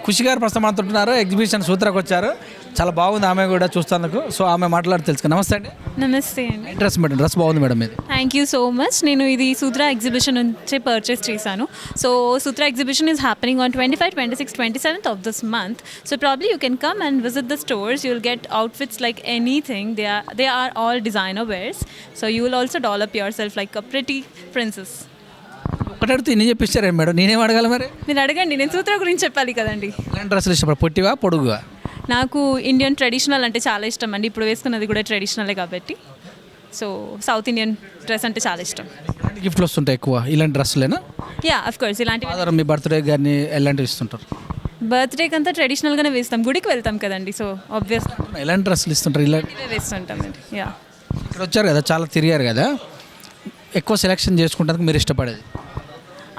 ఖుషి గారు ప్రస్తుతం మనతో ఉంటున్నారు. ఎగ్జిబిషన్ సూత్రకు వచ్చారు. చాలా బాగుంది ఆమె కూడా చూస్తాను. సో ఆమె మాట్లాడి తెలుసుకుని. నమస్తే అండి. నమస్తే అండి. డ్రెస్ మేడం, డ్రెస్ బాగుంది మేడం ఇది. Thank you so much. నేను ఇది సూత్ర ఎగ్జిబిషన్ నుంచి పర్చేస్ చేశాను. So Sutra exhibition is happening on 25, 26, 27th of this month. So probably you can come and visit the stores. You'll get outfits like anything. They are all designer wears. So you will also doll up yourself like a pretty princess. ఒకటి అడిగితే ఇన్ని చెప్పిస్తారే madam, నేనేం అడగాలి మరి? మీరు అడగండి, నేను సూత్ర గురించి చెప్పాలి కదండి. ఇలాంటి డ్రెస్సులు ఇష్టపడ, పొట్టివా పొడుగుగా? నాకు ఇండియన్ ట్రెడిషనల్ అంటే చాలా ఇష్టం అండి. ఇప్పుడు వేసుకున్నది కూడా ట్రెడిషనలే కాబట్టి. సో సౌత్ ఇండియన్ డ్రెస్ అంటే చాలా ఇష్టం. ఇలాంటి గిఫ్ట్లు వస్తుంటాయి ఎక్కువ ఇలాంటి డ్రెస్సులేనా? Yeah, of course. ఇలాంటివి ఆధారం మీ బర్త్డే కానీ ఎలాంటివి ఇస్తుంటారు? బర్త్డేకి అంతా ట్రెడిషనల్గానే వేస్తాం, గుడికి వెళ్తాం కదండి. సో ఆబ్వియస్గా ఎలాంటి డ్రెస్సులు ఇస్తుంటారు? ఇలాంటి వేస్తుంటామండి. యా, ఇక్కడ వచ్చారు కదా, చాలా తిరిగారు కదా, ఎక్కువ సెలెక్షన్ చేసుకుంటానికి మీరు ఇష్టపడేది?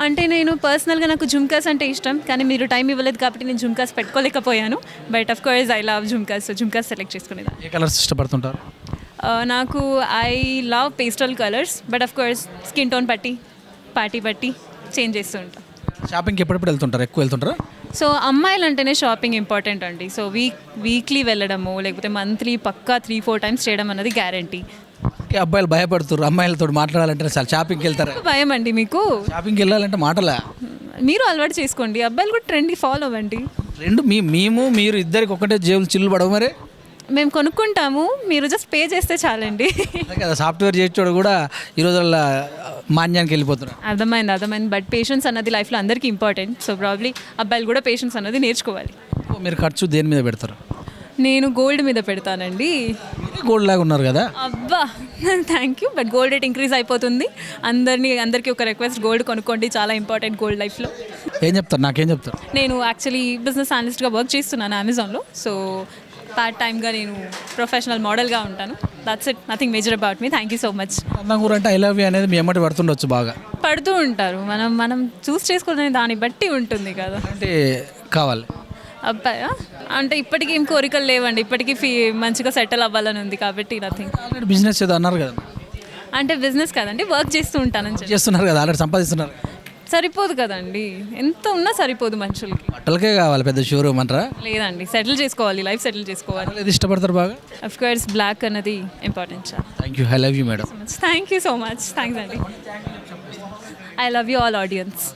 అంటే నేను పర్సనల్గా నాకు జుమ్కాస్ అంటే ఇష్టం, కానీ మీరు టైం ఇవ్వలేదు కాబట్టి నేను జుమ్కాస్ పెట్టుకోలేకపోయాను. But of course I love jhumkas. So jhumkas select చేసుకునేది. ఏ కలర్స్ ఇష్టపడుతుంటారు? నాకు I love pastel colours, but of course skin tone బట్టి పార్టీ బట్టి చేంజ్ చేస్తూ ఉంటాం. షాపింగ్కి ఎప్పుడెప్పుడు వెళ్తుంటారు? ఎక్కువ వెళ్తుంటారా? సో అమ్మాయిలు అంటేనే షాపింగ్ ఇంపార్టెంట్ అండి. సో వీక్లీ వెళ్ళడము లేకపోతే మంత్లీ పక్కా 3-4 టైమ్స్ చేయడం అన్నది గ్యారంటీ. అబ్బాయిలు భయపడుతారు అమ్మాయిలతో మాట్లాడాలంటే. చాలా షాపింగ్కి వెళ్తారా? భయం అండి మీకు? షాపింగ్కి వెళ్ళాలంటే మాటలా? మీరు అలవాటు చేసుకోండి, అబ్బాయిలు కూడా ట్రెండ్ని ఫాలో అవ్వండి. రెండు మీరు ఇద్దరికి ఒకటే జేబులు చిల్లు పడవు మరి? మేము కొనుక్కుంటాము, మీరు జస్ట్ పే చేస్తే చాలండి. అదే కదా, సాఫ్ట్వేర్ చేసేవాడు కూడా ఈ రోజుల్లో మాన్యానికి వెళ్ళిపోతున్నారు. అర్థమైంది. బట్ పేషెన్స్ అన్నది లైఫ్లో అందరికీ ఇంపార్టెంట్. సో ప్రాబ్లీ అబ్బాయిలు కూడా పేషెన్స్ అన్నది నేర్చుకోవాలి. మీరు ఖర్చు దేని మీద పెడతారు? నేను గోల్డ్ మీద పెడతానండి. గోల్డ్ లాగా ఉన్నారు కదా. అబ్బా, thank you. But gold rate increase అయిపోతుంది. అందరికీ ఒక రిక్వెస్ట్, గోల్డ్ కొనుక్కోండి, చాలా ఇంపార్టెంట్ గోల్డ్ లైఫ్లో. ఏం చెప్తారు? నాకేం చెప్తారు? నేను యాక్చువల్లీ బిజినెస్ అనలిస్ట్గా వర్క్ చేస్తున్నాను అమెజాన్లో. సో పార్ట్ టైమ్గా నేను ప్రొఫెషనల్ మోడల్గా ఉంటాను. That's it, nothing major about me. Thank you so much. అన్నంగూర అంటే ఐ లవ్ యూ అనేది మీ ఎమ్మటి పడుతుండొచ్చు బాగా. పడుతూ ఉంటారు. మనం చూస్ చేసుకునే దాన్ని బట్టి ఉంటుంది కదా. అంటే కావాలి అబ్బాయా అంటే ఇప్పటికీ ఏం కోరికలు లేవండి. ఇప్పటికీ మంచిగా సెటిల్ అవ్వాలని ఉంది కాబట్టి నథింగ్. ఆల్రెడీ బిజినెస్ ఏదో అన్నారు కదా. అంటే బిజినెస్ కదండి, వర్క్ చేస్తూ ఉంటానని చెప్పి. చేస్తున్నారు కదా, ఆల్రెడీ సంపాదిస్తున్నారు. సరిపోదు కదండి, ఎంత ఉన్నా సరిపోదు మనుషులకి. బట్టలకే కావాలి పెద్ద షోరూమ్ అంటారా? లేదండి, సెటిల్ చేసుకోవాలి, లైఫ్ సెటిల్ చేసుకోవాలి. ఏది ఇష్టపడతారు బాగా? అఫ్ కోర్స్ బ్లాక్ అన్నది important. Thank you. I love you madam. Thank you so much. Thanks అండి. I love you all audience.